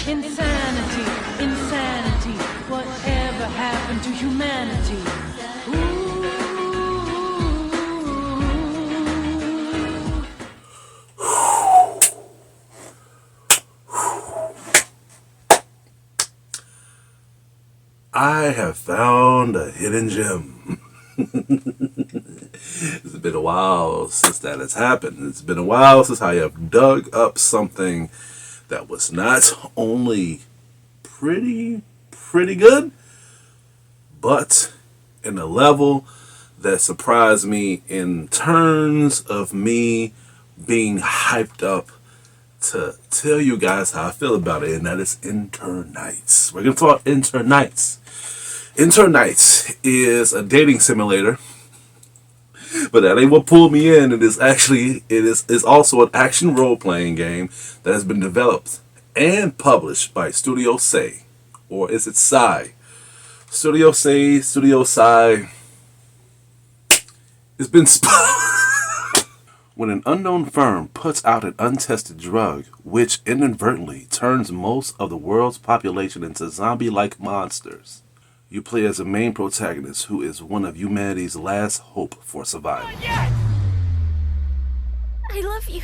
Insanity, insanity, whatever happened to humanity? Ooh. I have found a hidden gem. It's been a while since that has happened. It's been a while since I have dug up something that was not only pretty good, but in a level that surprised me in terms of me being hyped up to tell you guys how I feel about it, and that is Eternights. We're going to talk Eternights. Eternights is a dating simulator, but that ain't what pulled me in. It is also an action role-playing game that has been developed and published by Studio Say, or is it Sai? Studio Say, Studio Sai. It's been when an unknown firm puts out an untested drug, which inadvertently turns most of the world's population into zombie-like monsters. You play as a main protagonist who is one of humanity's last hope for survival. I love you.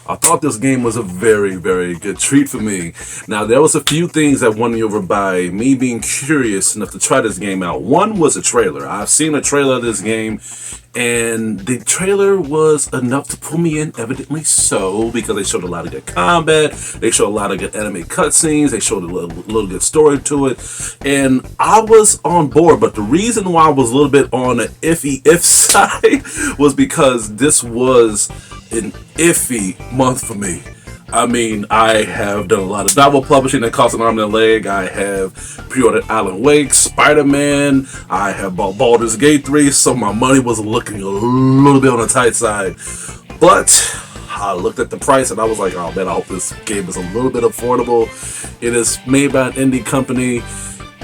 I thought this game was a very, very good treat for me. Now, there was a few things that won me over by me being curious enough to try this game out. One was a trailer. I've seen a trailer of this game, and the trailer was enough to pull me in, evidently so, because they showed a lot of good combat, they showed a lot of good anime cutscenes, they showed a little good story to it, and I was on board. But the reason why I was a little bit on the iffy side was because this was an iffy month for me. I mean, I have done a lot of novel publishing that cost an arm and a leg. I have pre-ordered Alan Wake, Spider-Man. I have bought Baldur's Gate 3, so my money was looking a little bit on the tight side. But I looked at the price and I was like, oh man, I hope this game is a little bit affordable. It is made by an indie company,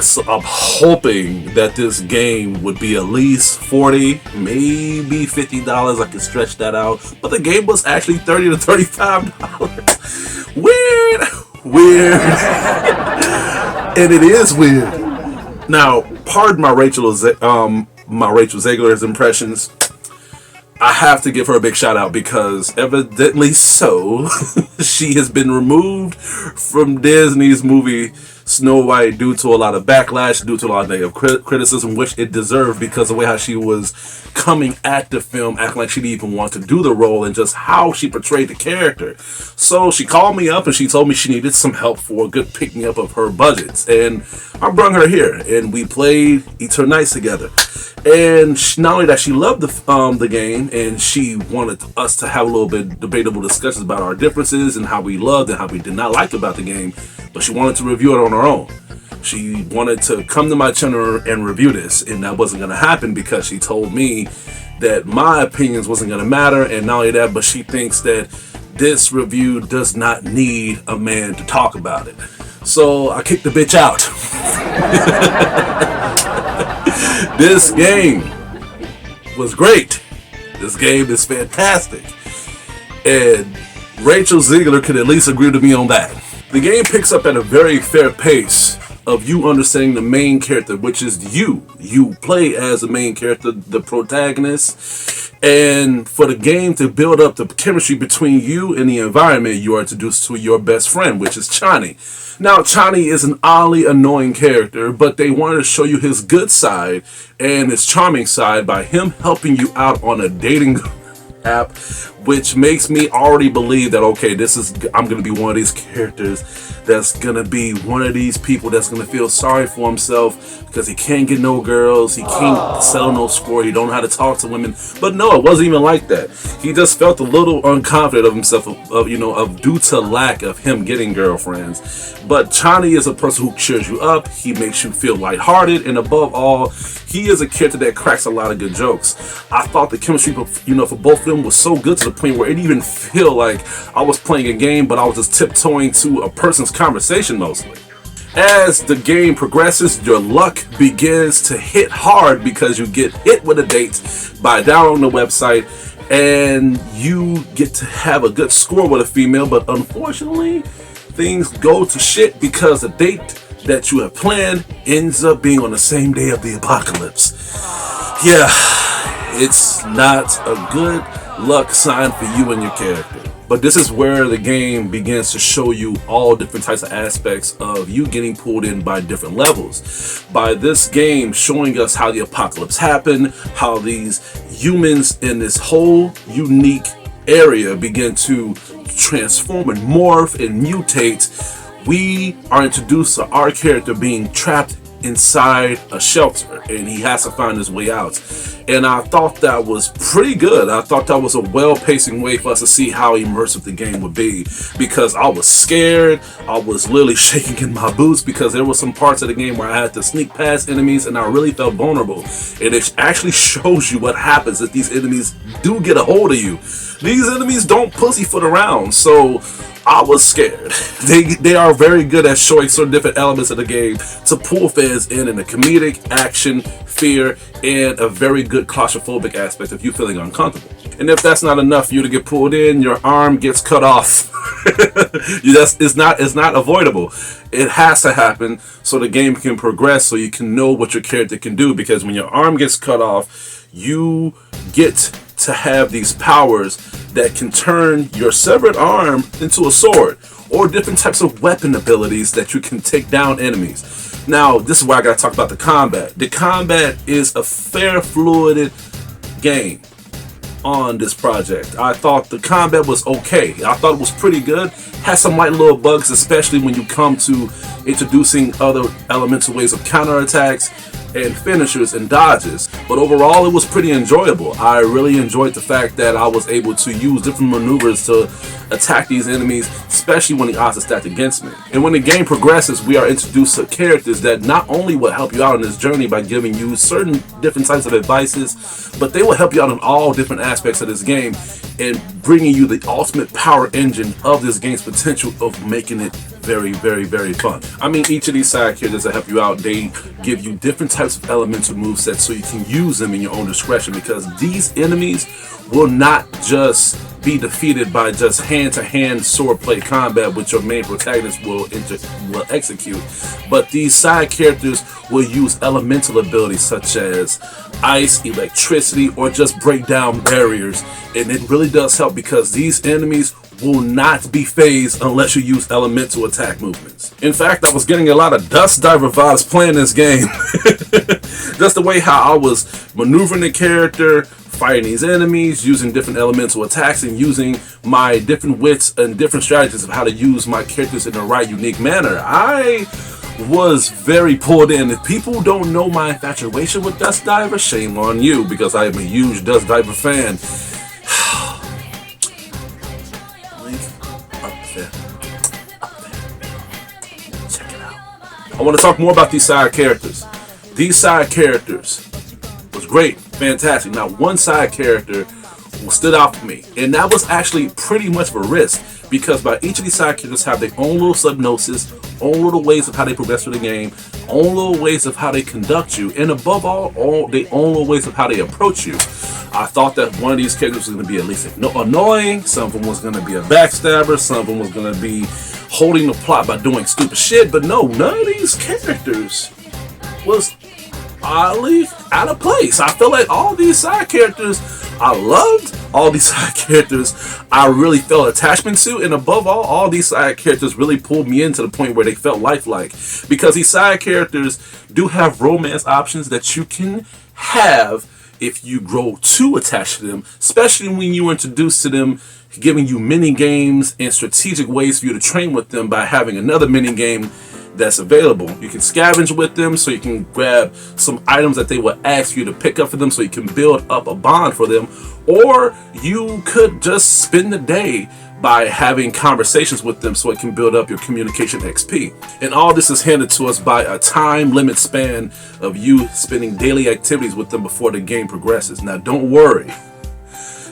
so I'm hoping that this game would be at least $40, maybe $50. I can stretch that out. But the game was actually $30 to $35. Weird. And it is weird. Now, pardon my Rachel Zegler's impressions. I have to give her a big shout out because evidently so, she has been removed from Disney's movie Snow White due to a lot of backlash, due to a lot of negative criticism, which it deserved because of the way how she was coming at the film, acting like she didn't even want to do the role, and just how she portrayed the character. So she called me up and she told me she needed some help for a good picking up of her budgets, and I brought her here and we played Eternights together. And not only that, she loved the game, and she wanted us to have a little bit debatable discussions about our differences and how we loved and how we did not like about the game, but she wanted to review it on her own. She wanted to come to my channel and review this, and that wasn't going to happen because she told me that my opinions wasn't going to matter, and not only that, but she thinks that this review does not need a man to talk about it. So I kicked the bitch out. This game was great. This game is fantastic. And Rachel Zegler could at least agree with me on that. The game picks up at a very fair pace of you understanding the main character, which is you. You play as the main character, the protagonist. And for the game to build up the chemistry between you and the environment, you are introduced to your best friend, which is Chani. Now, Chani is an oddly annoying character, but they wanted to show you his good side and his charming side by him helping you out on a dating app which makes me already believe that, okay, I'm gonna be one of these characters that's gonna be one of these people that's gonna feel sorry for himself because he can't get no girls, he can't settle no score, he don't know how to talk to women. But no, it wasn't even like that. He just felt a little unconfident of himself, of due to lack of him getting girlfriends. But Chani is a person who cheers you up, he makes you feel lighthearted, and above all, he is a character that cracks a lot of good jokes. I thought the chemistry, for both of them was so good to the point where it didn't even feel like I was playing a game, but I was just tiptoeing to a person's conversation mostly. As the game progresses, your luck begins to hit hard because you get hit with a date by downloading the website, and you get to have a good score with a female, but unfortunately, things go to shit because the date that you have planned ends up being on the same day of the apocalypse. Yeah, it's not a good luck sign for you and your character. But this is where the game begins to show you all different types of aspects of you getting pulled in by different levels. By this game showing us how the apocalypse happened, how these humans in this whole unique area begin to transform and morph and mutate, we are introduced to our character being trapped inside a shelter, and he has to find his way out. And I thought that was pretty good. I thought that was a well-pacing way for us to see how immersive the game would be, because I was scared. I was literally shaking in my boots because there were some parts of the game where I had to sneak past enemies and I really felt vulnerable. And it actually shows you what happens if these enemies do get a hold of you. These enemies don't pussyfoot around, so I was scared. They are very good at showing certain different elements of the game to pull fans in a comedic, action, fear, and a very good claustrophobic aspect of you feeling uncomfortable. And if that's not enough for you to get pulled in, your arm gets cut off. It's not avoidable. It has to happen so the game can progress, so you can know what your character can do, because when your arm gets cut off, you get to have these powers that can turn your severed arm into a sword, or different types of weapon abilities that you can take down enemies. Now, this is where I gotta talk about the combat. The combat is a fair fluid game on this project. I thought the combat was okay. I thought it was pretty good. Had some light little bugs, especially when you come to introducing other elemental ways of counterattacks and finishers and dodges, but overall it was pretty enjoyable. I really enjoyed the fact that I was able to use different maneuvers to attack these enemies, especially when the odds are stacked against me. And when the game progresses, we are introduced to characters that not only will help you out on this journey by giving you certain different types of advices, but they will help you out in all different aspects of this game and bringing you the ultimate power engine of this game's potential of making it very, very, very fun. I mean, each of these side characters that help you out, they give you different types of elemental movesets so you can use them in your own discretion, because these enemies will not just be defeated by just hand-to-hand swordplay combat, which your main protagonist will execute, but these side characters will use elemental abilities such as ice, electricity, or just break down barriers. And it really does help, because these enemies will not be phased unless you use elemental attack movements. In fact, I was getting a lot of Dust Diver vibes playing this game. Just the way how I was maneuvering the character, fighting these enemies, using different elemental attacks, and using my different wits and different strategies of how to use my characters in the right unique manner. I was very pulled in. If people don't know my infatuation with Dust Diver, shame on you, because I am a huge Dust Diver fan. Check it out. I want to talk more about these side characters. These side characters was great, fantastic. Now, one side character stood out for me, and that was actually pretty much of a risk, because by each of these side characters have their own little subgnosis, own little ways of how they progress through the game, own little ways of how they conduct you, and above all their own little ways of how they approach you. I thought that one of these characters was going to be at least annoying, some of them was going to be a backstabber, some of them was going to be holding the plot by doing stupid shit, but no, none of these characters was oddly out of place. I feel like all these side characters I loved, all these side characters I really felt attachment to, and above all these side characters really pulled me in to the point where they felt lifelike, because these side characters do have romance options that you can have if you grow too attached to them, especially when you were introduced to them, giving you mini games and strategic ways for you to train with them by having another mini game that's available. You can scavenge with them, so you can grab some items that they will ask you to pick up for them, so you can build up a bond for them. Or you could just spend the day by having conversations with them, so it can build up your communication XP. And all this is handed to us by a time limit span of you spending daily activities with them before the game progresses. Now don't worry,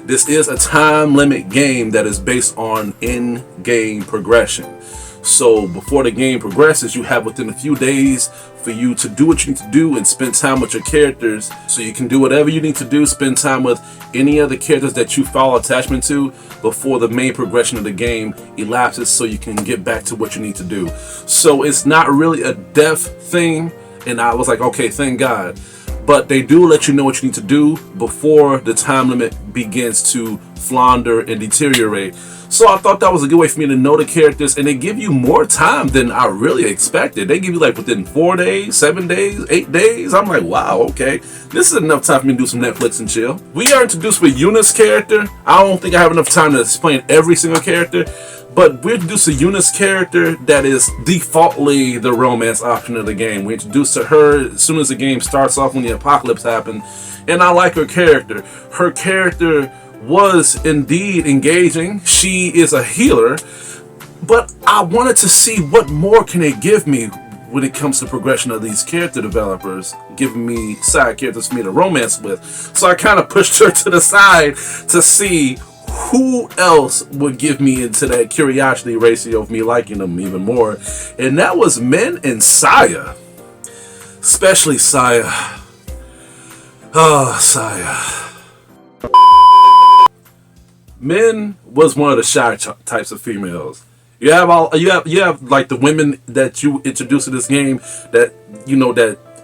this is a time limit game that is based on in-game progression. So before the game progresses, you have within a few days for you to do what you need to do and spend time with your characters, so you can do whatever you need to do, spend time with any other characters that you feel attachment to before the main progression of the game elapses, so you can get back to what you need to do. So it's not really a death thing, and I was like, okay, thank God. But they do let you know what you need to do before the time limit begins to flounder and deteriorate. So I thought that was a good way for me to know the characters, and they give you more time than I really expected. They give you like within 4 days, 7 days, 8 days. I'm like, wow, okay. This is enough time for me to do some Netflix and chill. We are introduced with Eunice's character. I don't think I have enough time to explain every single character, but we introduced a Eunice character that is defaultly the romance option of the game. We introduced to her as soon as the game starts off when the apocalypse happened, and I like her character. Her character was indeed engaging. She is a healer, but I wanted to see what more can they give me when it comes to progression of these character developers, giving me side characters for me to romance with. So I kind of pushed her to the side to see who else would give me into that curiosity ratio of me liking them even more. And that was Min and Saya. Especially Saya. Oh, Saya. Min was one of the shy types of females. You have like the women that you introduce to this game that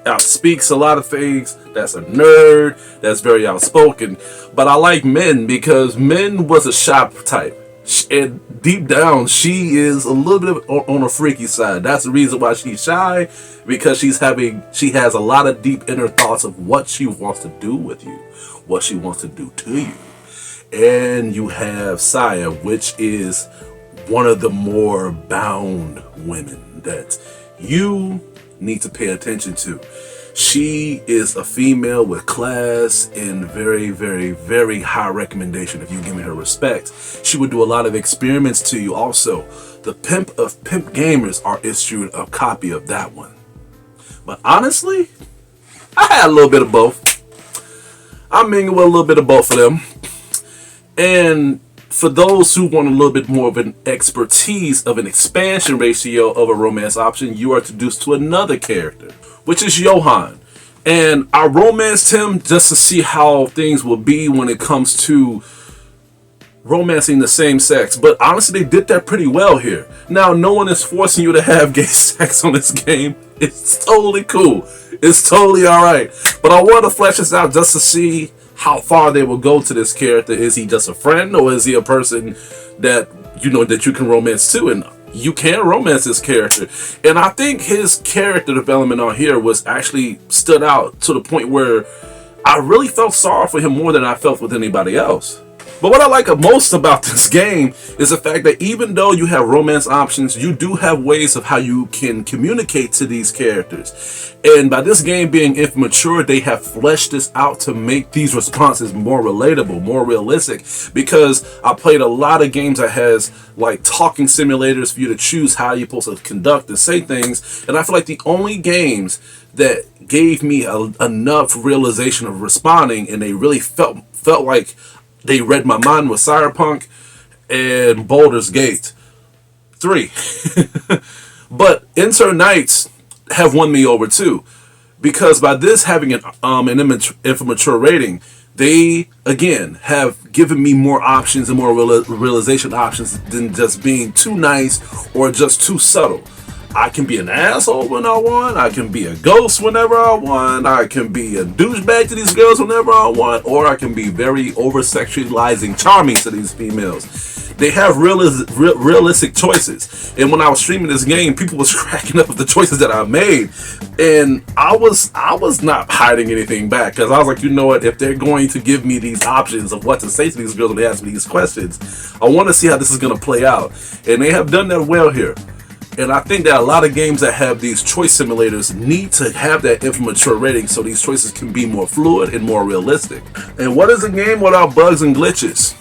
that speaks a lot of things. That's a nerd. That's very outspoken. But I like Min because Min was a shy type, and deep down she is a little bit on a freaky side. That's the reason why she's shy, because she has a lot of deep inner thoughts of what she wants to do with you, what she wants to do to you. And you have Saya, which is one of the more bound women that you need to pay attention to. She is a female with class and very, very, very high recommendation if you give me her respect. She would do a lot of experiments to you also. The Pimp of Pimp Gamers are issued a copy of that one. But honestly, I had a little bit of both. I mingled with a little bit of both of them. And for those who want a little bit more of an expertise of an expansion ratio of a romance option, you are introduced to another character, which is Johan. And I romanced him just to see how things will be when it comes to romancing the same sex. But honestly, they did that pretty well here. Now, no one is forcing you to have gay sex on this game. It's totally cool. It's totally alright. But I wanted to flesh this out just to see how far they will go to this character. Is he just a friend, or is he a person that that you can romance too? And you can romance this character. And I think his character development on here was actually stood out to the point where I really felt sorry for him more than I felt with anybody else. But what I like most about this game is the fact that even though you have romance options, you do have ways of how you can communicate to these characters. And by this game being immature, they have fleshed this out to make these responses more relatable, more realistic. Because I played a lot of games that has like talking simulators for you to choose how you're supposed to conduct and say things. And I feel like the only games that gave me enough realization of responding, and they really felt like they read my mind, with Cyberpunk and Baldur's Gate 3. But Eternights have won me over too, because by this having an immature rating, they again have given me more options and more realization options than just being too nice or just too subtle. I can be an asshole when I want. I can be a ghost whenever I want. I can be a douchebag to these girls whenever I want. Or I can be very over-sexualizing charming to these females. they have realistic choices. And when I was streaming this game, people was cracking up at the choices that I made, and I was not hiding anything back, because I was like, you know what, if they're going to give me these options of what to say to these girls when they ask me these questions, I want to see how this is going to play out. And they have done that well here. And I think that a lot of games that have these choice simulators need to have that immature rating so these choices can be more fluid and more realistic. And what is a game without bugs and glitches?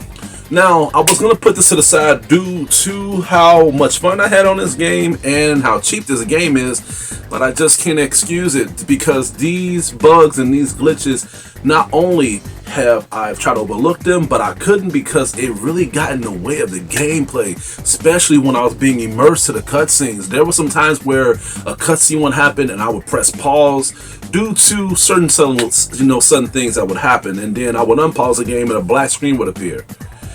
Now, I was going to put this to the side due to how much fun I had on this game and how cheap this game is, but I just can't excuse it, because these bugs and these glitches, not only have I've tried to overlook them, but I couldn't, because it really got in the way of the gameplay, especially when I was being immersed to the cutscenes. There were some times where a cutscene would happen and I would press pause due to certain sudden things that would happen, and then I would unpause the game and a black screen would appear.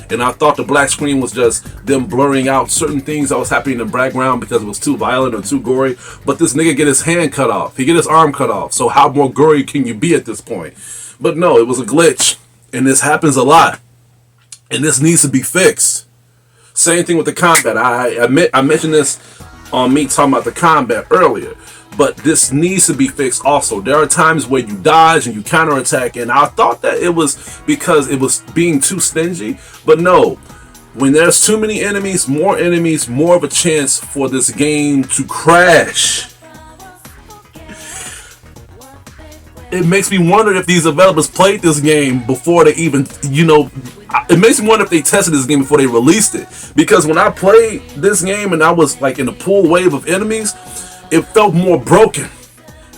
And I thought the black screen was just them blurring out certain things that was happening in the background because it was too violent or too gory. But this nigga get his hand cut off. He get his arm cut off. So how more gory can you be at this point? But no, it was a glitch. And this happens a lot. And this needs to be fixed. Same thing with the combat. I mentioned this on me talking about the combat earlier. But this needs to be fixed also. There are times where you dodge and you counterattack, and I thought that it was because it was being too stingy. But no, when there's too many enemies, more of a chance for this game to crash. It makes me wonder if these developers played this game before they even, it makes me wonder if they tested this game before they released it. Because when I played this game and I was like in a pool wave of enemies, it felt more broken,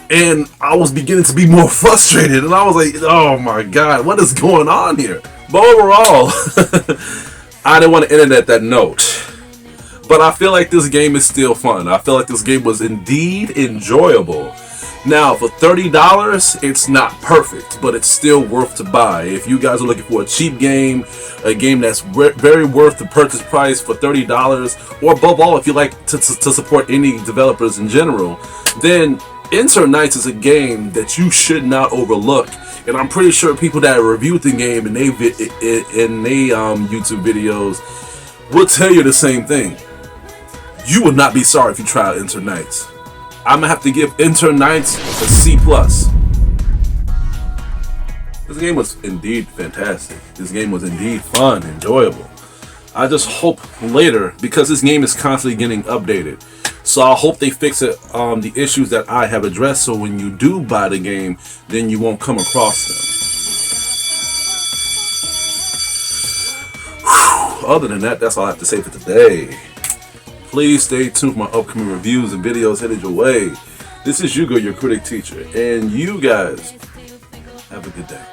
and I was beginning to be more frustrated, and I was like, oh my god, what is going on here? But overall, I didn't want to end it at that note, but I feel like this game is still fun. I feel like this game was indeed enjoyable. Now, for $30, it's not perfect, but it's still worth to buy. If you guys are looking for a cheap game, a game that's very worth the purchase price for $30, or above all, if you like to support indie developers in general, then Eternights is a game that you should not overlook. And I'm pretty sure people that reviewed the game in they YouTube videos will tell you the same thing. You would not be sorry if you try out Eternights. I'm gonna have to give Eternights a C+. This game was indeed fantastic. This game was indeed fun, enjoyable. I just hope later, because this game is constantly getting updated, so I hope they fix it, the issues that I have addressed, so when you do buy the game, then you won't come across them. Whew. Other than that, that's all I have to say for today. Please stay tuned for my upcoming reviews and videos headed your way. This is Hugo, your critic teacher, and you guys have a good day.